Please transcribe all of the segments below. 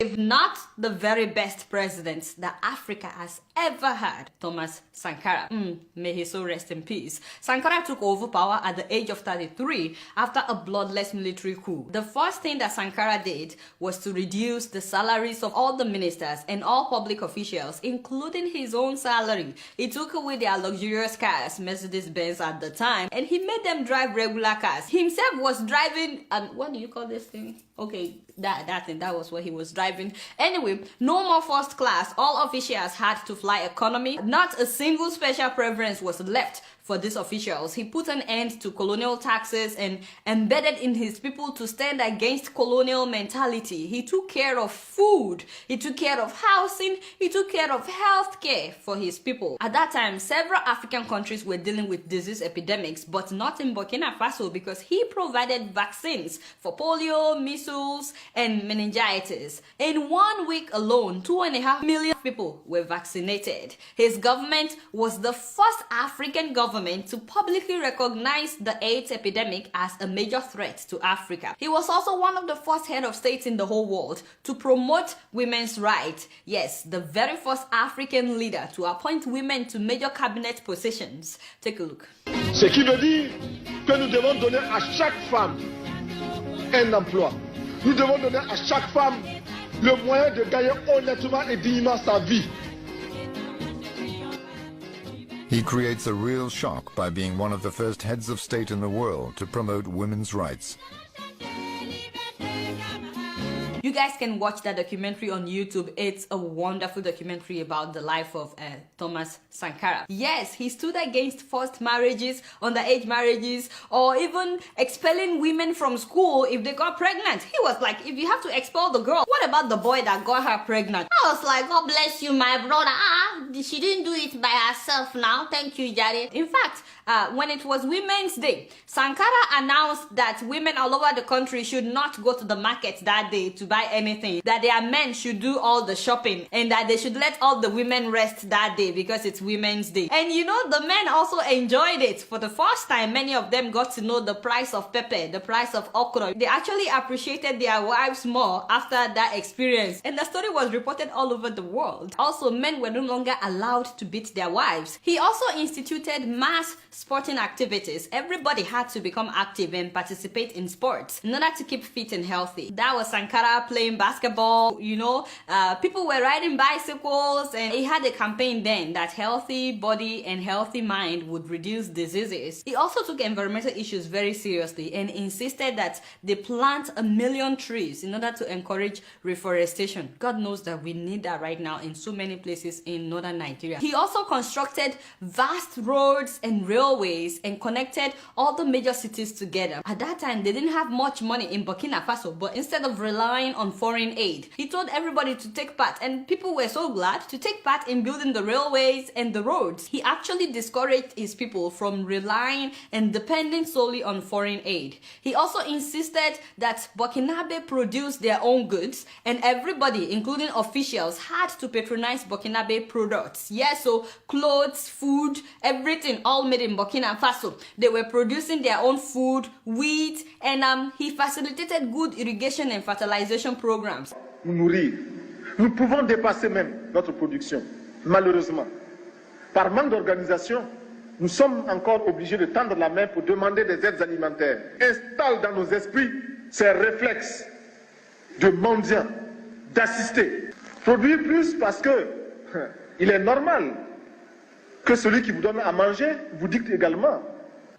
if not the very best president that Africa has ever had, Thomas Sankara. May he so rest in peace. Sankara took over power at the age of 33 after a bloodless military coup. The first thing that Sankara did was to reduce the salaries of all the ministers and all public officials, including his own salary. He took away their luxurious cars, Mercedes-Benz at the time, and he made them drive regular cars. He himself was driving, what do you call this thing? Okay, that was what he was driving. Anyway, no more first class. All officials had to fly economy. Not a single special preference was left for these officials. He put an end to colonial taxes and embedded in his people to stand against colonial mentality. He took care of food, he took care of housing, he took care of health care for his people. At that time, several African countries were dealing with disease epidemics, but not in Burkina Faso because he provided vaccines for polio, measles, and meningitis. In 1 week alone, 2.5 million people were vaccinated. His government was the first African government to publicly recognize the AIDS epidemic as a major threat to Africa. He was also one of the first head of states in the whole world to promote women's rights. Yes, the very first African leader to appoint women to major cabinet positions. Take a look. Ce qui veut dire que nous devons donner à chaque femme un emploi. Nous devons donner à chaque femme le moyen de gagner honnêtement et dignement sa vie. He creates a real shock by being one of the first heads of state in the world to promote women's rights. You guys can watch that documentary on YouTube. It's a wonderful documentary about the life of Thomas Sankara. Yes, he stood against forced marriages, underage marriages, or even expelling women from school if they got pregnant. He was like, if you have to expel the girl, what about the boy that got her pregnant? I was like, God bless you, my brother. She didn't do it by herself now. Thank you, Jare. In fact, when it was Women's Day, Sankara announced that women all over the country should not go to the market that day to buy anything, that their men should do all the shopping, and that they should let all the women rest that day because it's Women's Day. And you know, the men also enjoyed it. For the first time, many of them got to know the price of pepper, the price of okra. They actually appreciated their wives more after that experience. And the story was reported all over the world. Also, men were no longer allowed to beat their wives. He also instituted mass sporting activities. Everybody had to become active and participate in sports in order to keep fit and healthy. That was Sankara playing basketball, you know, people were riding bicycles, and he had a campaign then that healthy body and healthy mind would reduce diseases. He also took environmental issues very seriously and insisted that they plant 1 million trees in order to encourage reforestation. God knows that we need that right now in so many places in northern Nigeria. He also constructed vast roads and railways and connected all the major cities together. At that time, they didn't have much money in Burkina Faso, but instead of relying on foreign aid, he told everybody to take part, and people were so glad to take part in building the railways and the roads. He actually discouraged his people from relying and depending solely on foreign aid. He also insisted that Burkinabe produce their own goods, and everybody, including officials, had to patronize Burkinabe products. Yes, so clothes, food, everything, all made in Burkina Faso. They were producing their own food, wheat, and he facilitated good irrigation and fertilization programs. Nous nourrir. Nous pouvons dépasser même notre production. Malheureusement, par manque d'organisation, nous sommes encore obligés de tendre la main pour demander des aides alimentaires. Installe dans nos esprits ces réflexes de mendiants, d'assister. Produire plus parce que il est normal que celui qui vous donne à manger vous dicte également.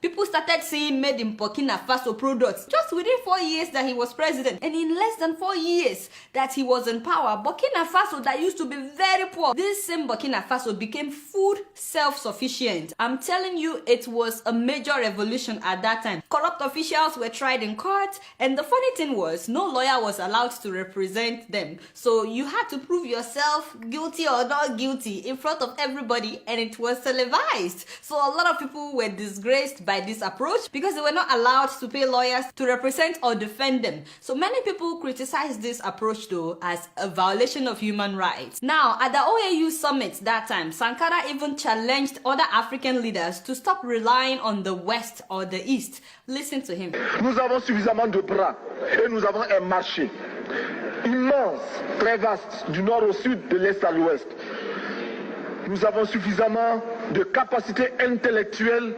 People started seeing made in Burkina Faso products just within 4 years that he was president. And in less than 4 years that he was in power, Burkina Faso, that used to be very poor, this same Burkina Faso became food self-sufficient. I'm telling you, it was a major revolution at that time. Corrupt officials were tried in court, and the funny thing was, no lawyer was allowed to represent them. So you had to prove yourself guilty or not guilty in front of everybody, and it was televised. So a lot of people were disgraced by this approach because they were not allowed to pay lawyers to represent or defend them. So many people criticize this approach though as a violation of human rights. Now, at the OAU summit that time, Sankara even challenged other African leaders to stop relying on the West or the East. Listen to him. Nous avons suffisamment de bras et nous avons un marché. immense, très vaste, du nord au sud, de l'est à l'ouest. Nous avons suffisamment de capacité intellectuelle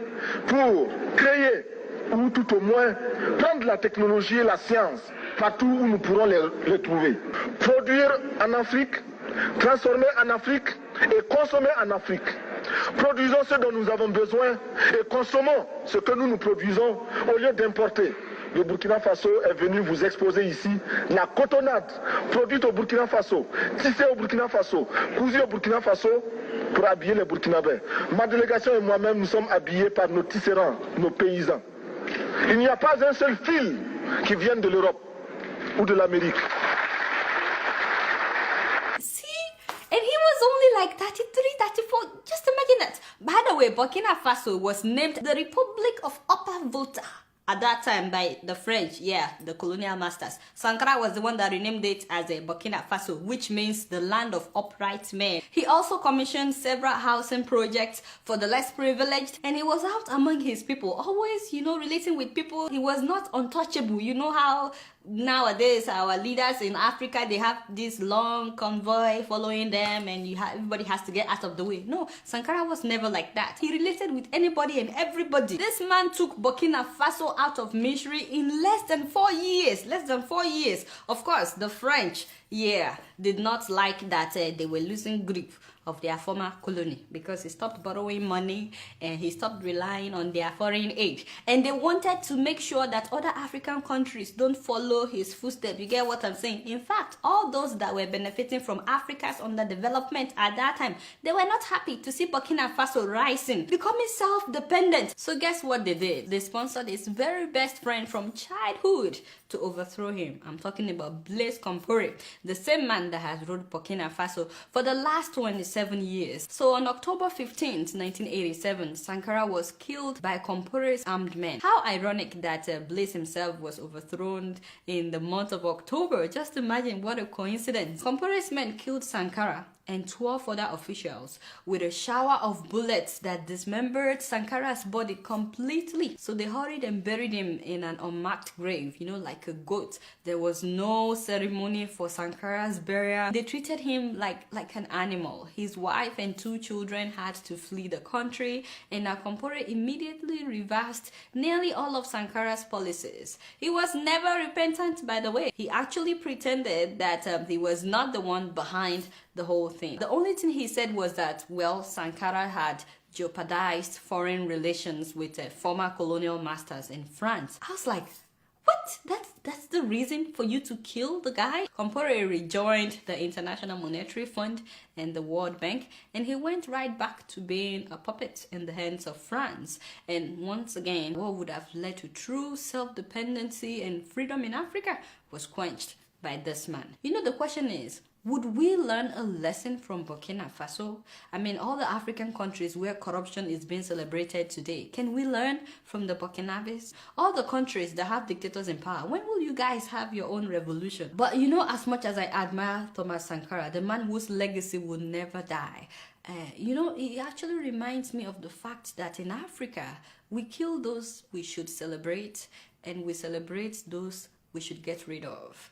pour créer, ou tout au moins prendre la technologie et la science partout où nous pourrons les trouver. Produire en Afrique, transformer en Afrique et consommer en Afrique. Produisons ce dont nous avons besoin et consommons ce que nous produisons au lieu d'importer. Le Burkina Faso est venu vous exposer ici la cotonnade produite au Burkina Faso, tissée au Burkina Faso, cousue au Burkina Faso pour habiller les Burkinabés. Ma délégation et moi-même, nous sommes habillés par nos tisserands, nos paysans. Il n'y a pas un seul fil qui vienne de l'Europe ou de l'Amérique. And he was only like 33, 34. Just imagine that. By the way, Burkina Faso was named the Republic of Upper Volta at that time by the French, the colonial masters. Sankara was the one that renamed it as a Burkina Faso, which means the land of upright men. He also commissioned several housing projects for the less privileged, and he was out among his people, always, relating with people. He was not untouchable. You know how nowadays our leaders in Africa, they have this long convoy following them, and everybody has to get out of the way. No, Sankara was never like that. He related with anybody and everybody. This man took Burkina Faso out of misery in less than 4 years. Less than 4 years. Of course, the French, did not like that they were losing grip of their former colony, because he stopped borrowing money and he stopped relying on their foreign aid, and they wanted to make sure that other African countries don't follow his footsteps. You get what I'm saying? In fact, all those that were benefiting from Africa's underdevelopment at that time, they were not happy to see Burkina Faso rising, becoming self-dependent. So guess what they did? They sponsored his very best friend from childhood to overthrow him. I'm talking about Blaise Compaoré, the same man that has ruled Burkina Faso for the last 27 years. So on October 15th, 1987, Sankara was killed by Compaoré's armed men. How ironic that Blaise himself was overthrown in the month of October. Just imagine what a coincidence. Compaoré's men killed Sankara and 12 other officials with a shower of bullets that dismembered Sankara's body completely. So they hurried and buried him in an unmarked grave, like a goat. There was no ceremony for Sankara's burial. They treated him like an animal. His wife and 2 children had to flee the country, and Compaoré immediately reversed nearly all of Sankara's policies. He was never repentant, by the way. He actually pretended that he was not the one behind the whole thing. The only thing he said was that, Sankara had jeopardized foreign relations with former colonial masters in France. I was like, what? That's the reason for you to kill the guy? Compaoré rejoined the International Monetary Fund and the World Bank, and he went right back to being a puppet in the hands of France. And once again, what would have led to true self-dependency and freedom in Africa was quenched by this man. The question is, would we learn a lesson from Burkina Faso? I mean, all the African countries where corruption is being celebrated today, can we learn from the Burkinabés? All the countries that have dictators in power, when will you guys have your own revolution? But as much as I admire Thomas Sankara, the man whose legacy will never die, it actually reminds me of the fact that in Africa, we kill those we should celebrate, and we celebrate those we should get rid of.